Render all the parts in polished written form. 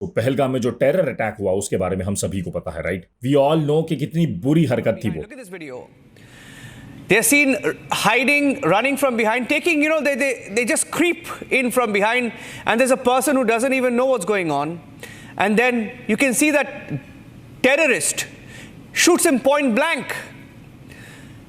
तो पहलगाम में जो टेरर अटैक हुआ उसके बारे में हम सभी को पता है, राइट? वी ऑल नो कि कितनी बुरी हरकत थी वो। Look at this video. They're seen hiding, running from behind, taking, they just creep in from behind, and there's a person who doesn't even know what's going on. And then you can see that terrorist shoots him point blank.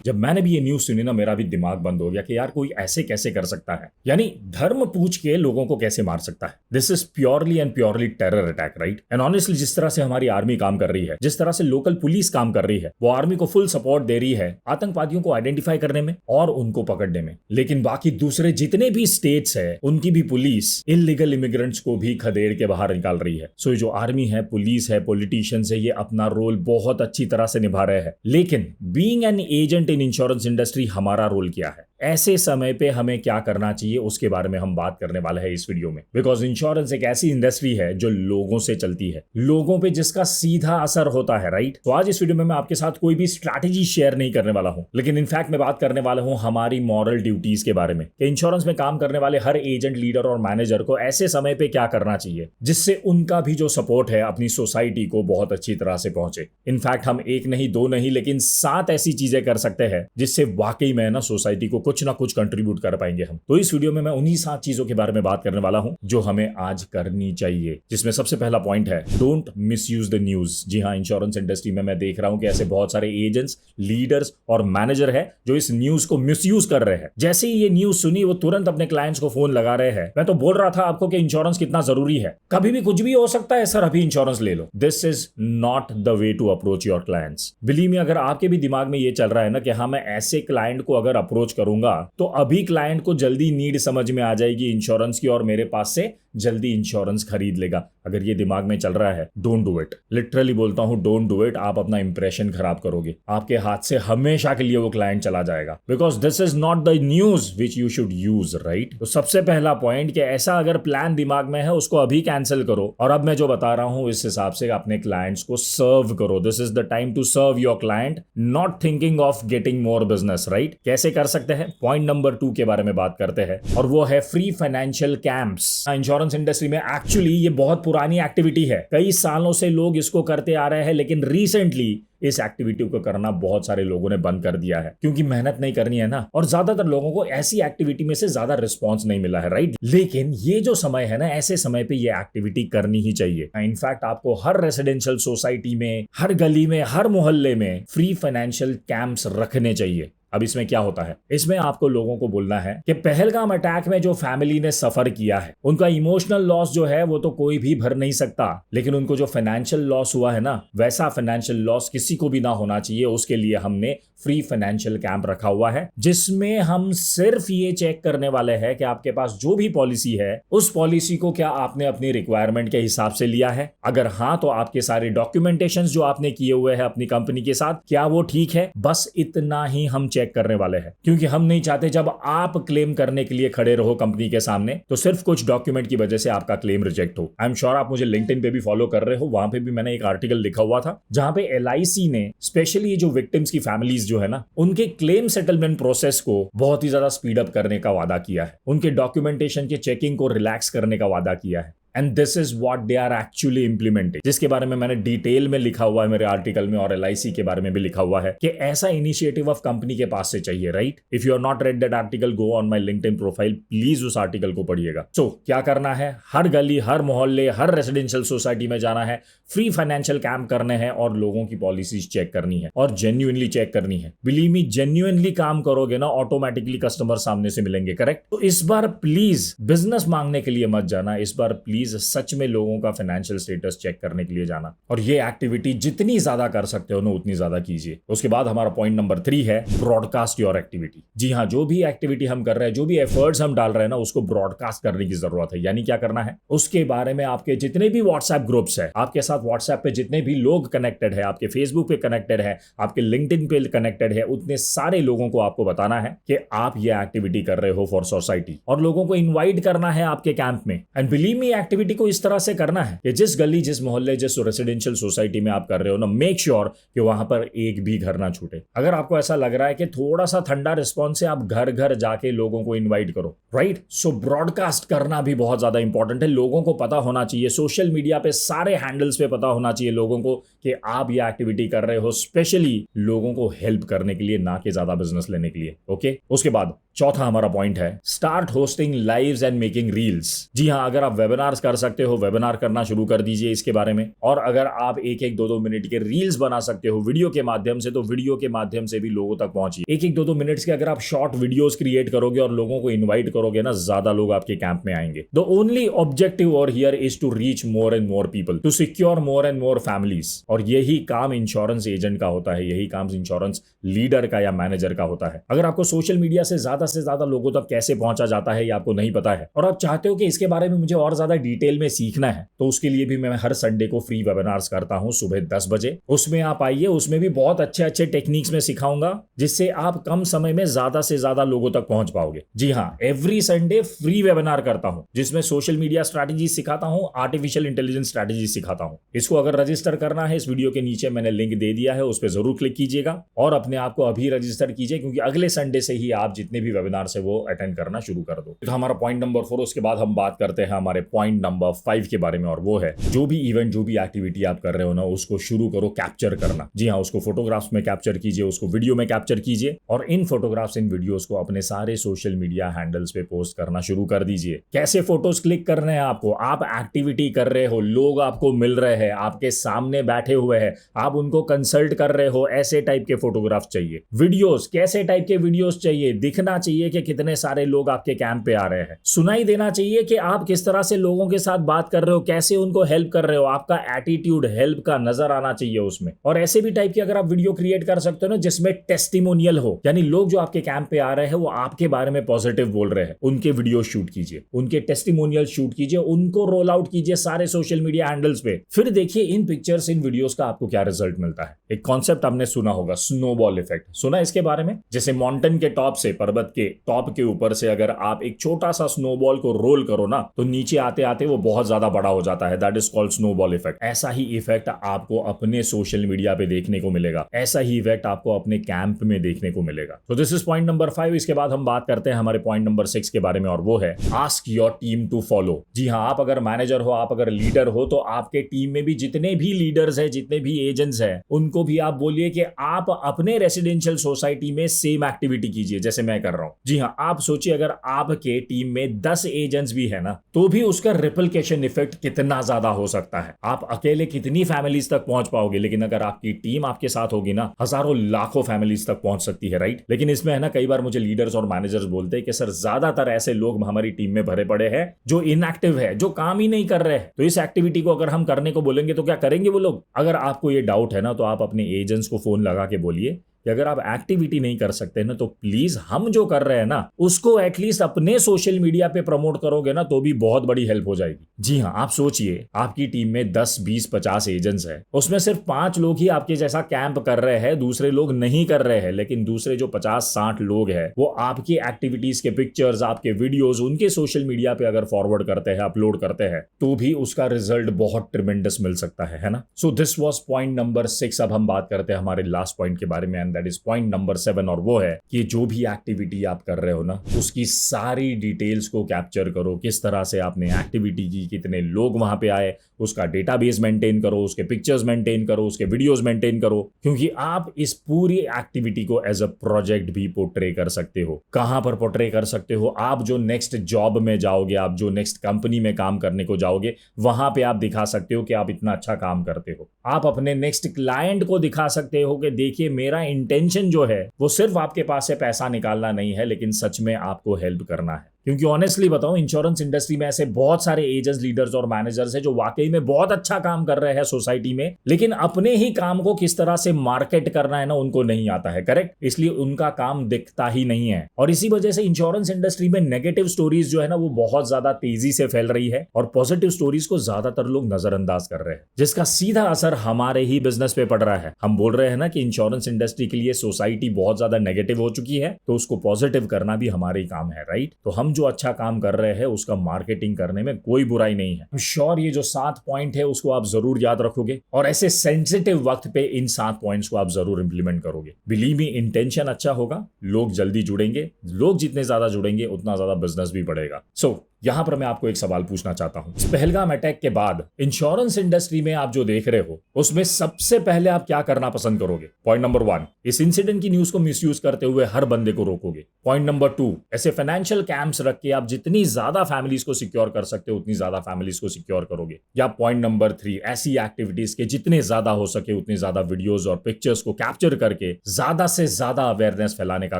जब मैंने भी ये news सुनी ना, मेरा भी दिमाग बंद हो गया कि यार कोई ऐसे कैसे कर सकता है, यानी धर्म पूछ के लोगों को कैसे मार सकता है। This is purely and purely terror attack, right? And honestly जिस तरह से हमारी आर्मी काम कर रही है, जिस तरह से लोकल पुलिस काम कर रही है, वो आर्मी को फुल सपोर्ट दे रही है आतंकवादियों को आइडेंटिफाई करने में और उनको पकड़ने में। लेकिन बाकी दूसरे जितने भी स्टेट्स है उनकी भी पुलिस इलीगल इमिग्रेंट्स को भी खदेड़ के बाहर निकाल रही है। सो जो आर्मी है, पुलिस है, पॉलिटिशियंस है, ये अपना रोल बहुत अच्छी तरह से निभा रहे हैं। लेकिन being an agent in insurance industry हमारा रोल क्या है? ऐसे समय पे हमें क्या करना चाहिए उसके बारे में हम बात करने वाले हैं इस वीडियो में। बिकॉज इंश्योरेंस एक ऐसी इंडस्ट्री है जो लोगों से चलती है, लोगों पे जिसका सीधा असर होता है, राइट? तो आज इस वीडियो में मैं आपके साथ कोई भी स्ट्रैटेजी शेयर नहीं करने वाला हूं, लेकिन इनफैक्ट मैं बात करने वाला हूं हमारी मॉरल ड्यूटीज के बारे में कि इंश्योरेंस में काम करने वाले हर एजेंट, लीडर और मैनेजर को ऐसे समय पे क्या करना चाहिए जिससे उनका भी जो सपोर्ट है अपनी सोसाइटी को बहुत अच्छी तरह से पहुंचे। इनफैक्ट हम एक नहीं, दो नहीं, लेकिन 7 ऐसी चीजें कर सकते हैं जिससे वाकई में ना सोसाइटी को कुछ ना कुछ कंट्रीब्यूट कर पाएंगे हम। तो इस वीडियो में मैं उन्हीं 7 चीजों के बारे में बात करने वाला हूं जो हमें आज करनी चाहिए, जिसमें सबसे पहला पॉइंट है डोंट मिसयूज द न्यूज। जी हां, इंश्योरेंस इंडस्ट्री में मैं देख रहा हूं कि ऐसे बहुत सारे एजेंट्स, लीडर्स और मैनेजर है जो इस न्यूज को मिसयूज कर रहे हैं। जैसे ही ये न्यूज सुनी वो तुरंत अपने क्लाइंट्स को फोन लगा रहे हैं। मैं तो बोल रहा था आपको कि इंश्योरेंस कितना जरूरी है, कभी भी कुछ भी हो सकता है सर, अभी इंश्योरेंस ले लो। This is not the way to approach your clients. Believe me, अगर आपके भी दिमाग में ये चल रहा है ना कि हाँ मैं ऐसे क्लाइंट को अगर अप्रोच करूंगा तो अभी क्लाइंट को जल्दी नीड समझ में आ जाएगी इंश्योरेंस की और मेरे पास से जल्दी इंश्योरेंस खरीद लेगा, अगर ये दिमाग में चल रहा है, डोंट डू इट। लिटरली बोलता हूं, डोंट डू इट। आप अपना इंप्रेशन खराब करोगे, आपके हाथ से हमेशा के लिए वो क्लाइंट चला जाएगा। Because this is not the news which you should use, right? तो सबसे पहला पॉइंट कि ऐसा अगर प्लान दिमाग में है उसको अभी कैंसिल करो और अब मैं जो बता रहा हूं इस हिसाब से अपने क्लाइंट्स को सर्व करो। This is the time to serve your client, not thinking of getting more business, right? कैसे कर सकते हैं? पॉइंट नंबर 2 के बारे में बात करते हैं और वो है free financial camps. Insurance industry में एक्चुअली ये बहुत पुरानी एक्टिविटी है, कई सालों से लोग इसको करते आ रहे हैं, लेकिन रिसेंटली इस एक्टिविटी को करना बहुत सारे लोगों ने बंद कर दिया है क्योंकि मेहनत नहीं करनी है ना, और ज्यादातर लोगों को ऐसी एक्टिविटी में से ज्यादा रिस्पॉन्स नहीं मिला है, राइट? लेकिन ये जो समय है ना, ऐसे समय पे ये एक्टिविटी करनी ही चाहिए। इनफैक्ट आपको हर रेसिडेंशियल सोसाइटी में, हर गली में, हर मोहल्ले में फ्री फाइनेंशियल कैंप्स रखने चाहिए। अब इसमें क्या होता है? इसमें आपको लोगों को बोलना है कि पहलगाम अटैक में जो फैमिली ने सफर किया है उनका इमोशनल लॉस जो है वो तो कोई भी भर नहीं सकता, लेकिन उनको जो फाइनेंशियल लॉस हुआ है ना, वैसा फाइनेंशियल लॉस किसी को भी ना होना चाहिए। उसके लिए हमने फ्री फाइनेंशियल कैंप रखा हुआ है जिसमें हम सिर्फ ये चेक करने वाले हैं कि आपके पास जो भी पॉलिसी है उस पॉलिसी को क्या आपने अपनी रिक्वायरमेंट के हिसाब से लिया है। अगर हाँ, तो आपके सारे डॉक्यूमेंटेशन जो आपने किए हुए हैं अपनी कंपनी के साथ, क्या वो ठीक है? बस इतना ही हम चेक करने वाले हैं, क्योंकि हम नहीं चाहते जब आप क्लेम करने के लिए खड़े रहो कंपनी के सामने तो सिर्फ कुछ डॉक्यूमेंट की वजह से आपका क्लेम रिजेक्ट हो। आई एम श्योर आप मुझे लिंक्डइन पे भी फॉलो कर रहे हो, वहां पे भी मैंने एक आर्टिकल लिखा हुआ था जहां पे LIC ने स्पेशली जो विक्टिम्स की फैमिलीज जो है ना, उनके क्लेम सेटलमेंट प्रोसेस को बहुत ही ज्यादा स्पीड अप करने का वादा किया है, उनके डॉक्यूमेंटेशन के चेकिंग को रिलैक्स करने का वादा किया है। And this is what they are actually implementing, जिसके बारे में मैंने डिटेल में लिखा हुआ है मेरे आर्टिकल में, और LIC के बारे में भी लिखा हुआ है कि ऐसा इनिशिएटिव ऑफ कंपनी के पास से चाहिए, right? If you are not read that article, go on my LinkedIn profile, please उस आर्टिकल को पढ़िएगा। सो क्या करना है? हर गली, हर मोहल्ले, हर रेसिडेंशियल सोसाइटी में जाना है, फ्री फाइनेंशियल कैंप करने हैं और लोगों की पॉलिसीज चेक करनी है और जेन्युइनली चेक करनी है। बिलीव मी, जेन्युइनली काम करोगे ना, ऑटोमेटिकली कस्टमर सामने से मिलेंगे, करेक्ट? तो इस बार प्लीज बिजनेस मांगने के लिए मत जाना, इस बार प्लीज सच में लोगों का फाइनेंशियल स्टेटस चेक करने के लिए जाना, और ये एक्टिविटी जितनी ज्यादा कर सकते हो ना उतनी ज्यादा कीजिए। उसके बाद हमारा पॉइंट नंबर 3 है ब्रॉडकास्ट योर एक्टिविटी। जी हाँ, जो भी एक्टिविटी हम कर रहे हैं, जो भी एफर्ट्स हम डाल रहे हैं ना, उसको ब्रॉडकास्ट करने की जरूरत है। यानी क्या करना है? उसके बारे में आपके जितने भी व्हाट्सएप ग्रुप्स है, आपके साथ व्हाट्सएप पे जितने भी लोग कनेक्टेड है, आपके फेसबुक पे कनेक्टेड है, आपके लिंक्डइन पे कनेक्टेड है, उतने सारे लोगों को आपको बताना है कि आप ये एक्टिविटी कर रहे हो फॉर सोसाइटी, और लोगों को इन्वाइट करना है आपके कैंप में। एंड बिलीव मी, एक्टिविटी को इस तरह से करना है कि जिस गली, जिस मोहल्ले, जिस रेसिडेंशियल सोसाइटी में आप कर रहे हो ना, मेक श्योर कि वहां पर एक भी घर ना छूटे। अगर आपको ऐसा लग रहा है कि थोड़ा सा ठंडा रिस्पॉन्स है, आप घर घर जाके लोगों को इन्वाइट करो, राइट। सो ब्रॉडकास्ट करना भी बहुत ज्यादा इंपॉर्टेंट है। लोगों को पता होना चाहिए, सोशल मीडिया पे सारे हैंडल्स पे पता होना चाहिए लोगों को कि आप ये एक्टिविटी कर रहे हो, स्पेशली लोगों को हेल्प करने के लिए, ना कि ज्यादा बिजनेस लेने के लिए। ओके, उसके बाद चौथा हमारा पॉइंट है start hosting lives and making reels. जी हाँ, अगर आप वेबिनार्स कर सकते हो, वेबिनार करना शुरू कर दीजिए इसके बारे में। और अगर आप एक एक 2-2 मिनट के रील्स बना सकते हो वीडियो के माध्यम से, तो वीडियो के माध्यम से भी लोगों तक पहुंचिए। एक एक 2-2 मिनट्स के अगर आप शॉर्ट वीडियोस क्रिएट करोगे और लोगों को इन्वाइट करोगे ना, ज्यादा लोग आपके कैंप में आएंगे। द ओनली ऑब्जेक्टिव और here is to reach more and more people, to secure more and more families. और यही काम इंश्योरेंस एजेंट का होता है, यही काम इंश्योरेंस लीडर का या मैनेजर का होता है। अगर आपको सोशल मीडिया से ज्यादा लोगों तक कैसे पहुंचा जाता है ये आपको नहीं पता है, और आप चाहते हो कि इसके बारे में मुझे और ज्यादा डिटेल में सीखना है, तो उसके लिए भी मैं हर संडे को फ्री वेबिनार्स करता हूं सुबह 10 बजे। उसमें आप आइए, उसमें भी बहुत अच्छे अच्छे टेक्निक्स में सिखाऊंगा, जिससे आप कम समय में ज्यादा से ज्यादा लोगों तक पहुंच पाओगे। जी हाँ, एवरी संडे फ्री वेबिनार करता हूं, जिसमें सोशल मीडिया स्ट्रैटेजी सिखाता हूं, आर्टिफिशियल इंटेलिजेंस स्ट्रैटेजी सिखाता हूं। इसको अगर रजिस्टर करना है, इस वीडियो के नीचे मैंने लिंक दे दिया है, उस पर जरूर क्लिक कीजिएगा और अपने आप को अभी रजिस्टर कीजिए, क्योंकि अगले संडे से ही आप जितने भी वेबिनार है वो अटेंड करना शुरू कर दो। तो हमारा पॉइंट नंबर 4। उसके बाद हम बात करते हैं हमारे पॉइंट नंबर 5 के बारे में, और वो है जो भी इवेंट, जो भी एक्टिविटी आप कर रहे हो ना, उसको शुरू करो कैप्चर करना। जी हाँ, उसको फोटोग्राफ्स में कैप्चर कीजिए, उसको वीडियो में कैप्चर कीजिए, और इन फोटोग्राफ्स, इन वीडियोस को अपने सारे सोशल मीडिया हैंडल्स पे पोस्ट करना शुरू कर दीजिए। कैसे फोटोज क्लिक करने हैं आपको? आप एक्टिविटी कर रहे हो, लोग आपको मिल रहे हैं, आपके सामने बैठे हुए हैं, आप उनको कंसल्ट कर रहे हो, ऐसे टाइप के फोटोग्राफ्स चाहिए। वीडियोस, कैसे टाइप के वीडियोस चाहिए? दिखना चाहिए कि कितने सारे लोग आपके कैंप पे आ रहे हैं, सुनाई देना चाहिए कि आप किस तरह से लोगों के साथ बात कर रहे हो, कैसे उनको हेल्प कर रहे हो, आपका एटीट्यूड हेल्प का नजर आना चाहिए उसमें। और ऐसे भी टाइप की अगर आप वीडियो क्रिएट कर सकते हो ना, जिसमें टेस्टिमोनियल हो, यानी लोग जो आपके कैंप पे आ रहे हैं वो आपके बारे में पॉजिटिव बोल रहे हैं, उनके वीडियो शूट कीजिए, उनके टेस्टिमोनियल शूट कीजिए, उनको रोल आउट कीजिए सारे सोशल मीडिया हैंडल्स पे। फिर देखिए इन पिक्चर्स, इन वीडियोस का आपको क्या रिजल्ट मिलता है। एक कॉन्सेप्ट आपने सुना होगा, स्नोबॉल इफेक्ट। सुना इसके बारे में? जैसे माउंटेन के टॉप से, पर्वत के टॉप के ऊपर से अगर आप एक छोटा सा स्नोबॉल को रोल करो ना, तो नीचे आते आते वो बहुत ज्यादा बड़ा हो जाता है। That is called snowball effect. ऐसा ही इफेक्ट आपको अपने सोशल मीडिया पे देखने को मिलेगा, ऐसा ही इफेक्ट आपको अपने कैंप में देखने को मिलेगा। तो दिस इज पॉइंट नंबर 5। इसके बाद हम बात करते हैं हमारे पॉइंट नंबर 6 के बारे में, और वो है ask your team to follow. जी हाँ, आप अगर मैनेजर हो, आप अगर लीडर हो, तो आपके टीम में भी जितने भी लीडर्स हैं, जितने भी एजेंट्स हैं, उनको भी आप बोलिए कि आप अपने रेसिडेंशियल सोसाइटी में सेम एक्टिविटी कीजिए जैसे मैं कर रहा हूं। जी हाँ, आप सोचिए अगर आपके टीम में 10 एजेंट्स भी है ना, तो भी उसका रिपलिकेशन इफेक्ट कितना ज्यादा हो सकता है। आप अकेले कितनी फैमिलीज तक पहुंच पाओगे, लेकिन अगर आपकी टीम आपके साथ होगी ना, हजारों लाखों फैमिलीज तक पहुंच सकती है, राइट। लेकिन इसमें है ना, कई बार मुझे लीडर्स और मैनेजर्स बोलते हैं कि सर ज्यादातर ऐसे लोग हमारी टीम में भरे पड़े हैं जो इनएक्टिव है, जो काम ही नहीं कर रहे हैं। तो इस एक्टिविटी को अगर हम करने को बोलेंगे तो क्या करेंगे वो लोग? अगर आपको ये डाउट है ना, तो आप अपने एजेंट्स को फोन लगा के बोलिए कि अगर आप एक्टिविटी नहीं कर सकते ना, तो प्लीज हम जो कर रहे हैं ना, उसको एटलीस्ट अपने सोशल मीडिया पे प्रमोट करोगे ना, तो भी बहुत बड़ी हेल्प हो जाएगी। जी हाँ, आप सोचिए आपकी टीम में 10, 20, 50 एजेंट्स हैं, उसमें सिर्फ 5 लोग ही आपके जैसा कैंप कर रहे हैं, दूसरे लोग नहीं कर रहे हैं। लेकिन दूसरे जो 50-60 लोग हैं, वो आपकी एक्टिविटीज के पिक्चर्स, आपके वीडियोज उनके सोशल मीडिया पे अगर फॉरवर्ड करते हैं, अपलोड करते हैं, तो भी उसका रिजल्ट बहुत ट्रिमेंडस मिल सकता है ना। So this was point number 6। अब हम बात करते हैं हमारे लास्ट पॉइंट के बारे में, दैट इज पॉइंट नंबर 7, और वो है कि जो भी एक्टिविटी आप कर रहे हो ना, उसकी सारी डिटेल्स को कैप्चर करो। किस तरह से आपने एक्टिविटी की, कितने लोग वहां पे आए, उसका डेटाबेस मेंटेन करो, उसके पिक्चर्स मेंटेन करो, उसके वीडियोस मेंटेन करो, क्योंकि आप इस पूरी एक्टिविटी को एज अ प्रोजेक्ट भी पोर्ट्रे कर सकते हो। कहां पर पोर्ट्रे कर सकते हो? आप जो नेक्स्ट जॉब में जाओगे, आप जो नेक्स्ट कंपनी में काम करने को जाओगे, वहां पे आप दिखा सकते हो कि आप इतना अच्छा काम करते हो। आप अपने नेक्स्ट क्लाइंट को दिखा सकते हो कि देखिए मेरा इंटेंशन जो है वो सिर्फ आपके पास से पैसा निकालना नहीं है, लेकिन सच में आपको हेल्प करना है। क्योंकि ऑनेस्टली बताऊं, इंश्योरेंस इंडस्ट्री में ऐसे बहुत सारे एजेंट्स, लीडर्स और मैनेजर्स हैं जो वाकई में बहुत अच्छा काम कर रहे हैं सोसाइटी में, लेकिन अपने ही काम को किस तरह से मार्केट करना है ना, उनको नहीं आता है। करेक्ट, इसलिए उनका काम दिखता ही नहीं है। और इसी वजह से इंश्योरेंस इंडस्ट्री में नेगेटिव स्टोरीज जो है ना, वो बहुत ज्यादा तेजी से फैल रही है, और पॉजिटिव स्टोरीज को ज्यादातर लोग नजरअंदाज कर रहे हैं, जिसका सीधा असर हमारे ही बिजनेस पे पड़ रहा है। हम बोल रहे हैं ना कि इंश्योरेंस इंडस्ट्री के लिए सोसाइटी बहुत ज्यादा नेगेटिव हो चुकी है, तो उसको पॉजिटिव करना भी हमारा ही काम है, राइट। तो हम हम जो अच्छा काम कर रहे हैं उसका मार्केटिंग करने में कोई बुराई नहीं है। श्योर ये जो 7 पॉइंट है उसको आप जरूर याद रखोगे और ऐसे सेंसिटिव वक्त पे इन 7 पॉइंट्स को आप जरूर इंप्लीमेंट करोगे। बिलीव मी, इंटेंशन अच्छा होगा, लोग जल्दी जुड़ेंगे, लोग जितने ज्यादा जुड़ेंगे उतना ज्यादा बिजनेस भी बढ़ेगा। सो यहां पर मैं आपको एक सवाल पूछना चाहता हूं, इस पहलगाम अटैक के बाद इंश्योरेंस इंडस्ट्री में आप जो देख रहे हो उसमें सबसे पहले आप क्या करना पसंद करोगे? पॉइंट नंबर 1, इस इंसिडेंट की न्यूज को मिसयूज करते हुए हर बंदे को रोकोगे। पॉइंट नंबर 2, ऐसे फाइनेंशियल कैंप्स रख के आप जितनी ज्यादा फैमिलीज को सिक्योर कर सकते हो उतनी ज्यादा फैमिलीज को सिक्योर करोगे। या पॉइंट नंबर 3, ऐसी एक्टिविटीज के जितने ज्यादा हो सके उतनी ज्यादा वीडियोस और पिक्चर्स को कैप्चर करके ज्यादा से ज्यादा अवेयरनेस फैलाने का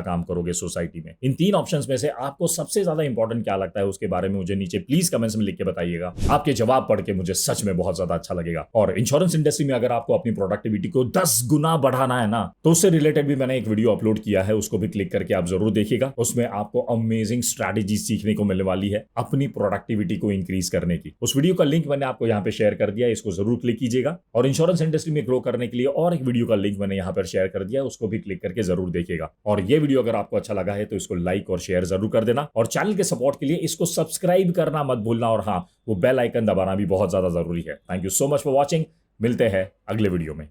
काम करोगे सोसाइटी में। इन 3 ऑप्शंस में से आपको सबसे ज्यादा इंपॉर्टेंट क्या लगता है उसके बारे में मुझे नीचे प्लीज कमेंट्स में लिख के बताइएगा। आपके जवाब पढ़ के मुझे सच में बहुत ज्यादा अच्छा लगेगा। और इंश्योरेंस इंडस्ट्री में अगर आपको अपनी प्रोडक्टिविटी को 10 गुना बढ़ाना है ना, तो उससे रिलेटेड भी मैंने एक वीडियो अपलोड किया है, उसको भी क्लिक करके आप जरूर देखिएगा। उसमें आपको अमेजिंग स्ट्रैटेजी सीखने को मिलने वाली है अपनी प्रोडक्टिविटी को इंक्रीज करने की। उस वीडियो का लिंक मैंने आपको यहाँ पे शेयर कर दिया, इसको जरूर क्लिक कीजिएगा। और इंश्योरेंस इंडस्ट्री में ग्रो करने के लिए और एक वीडियो का लिंक मैंने यहाँ पर शेयर कर दिया, उसको भी क्लिक करके जरूर देखिएगा। और ये वीडियो अगर आपको अच्छा लगा है तो इसको लाइक और शेयर जरूर कर देना, और चैनल के सपोर्ट के लिए इसको सब्सक्राइब करना मत भूलना, और हाँ, वो बेल आइकन दबाना भी बहुत ज्यादा जरूरी है। Thank you so much for watching. मिलते हैं अगले वीडियो में।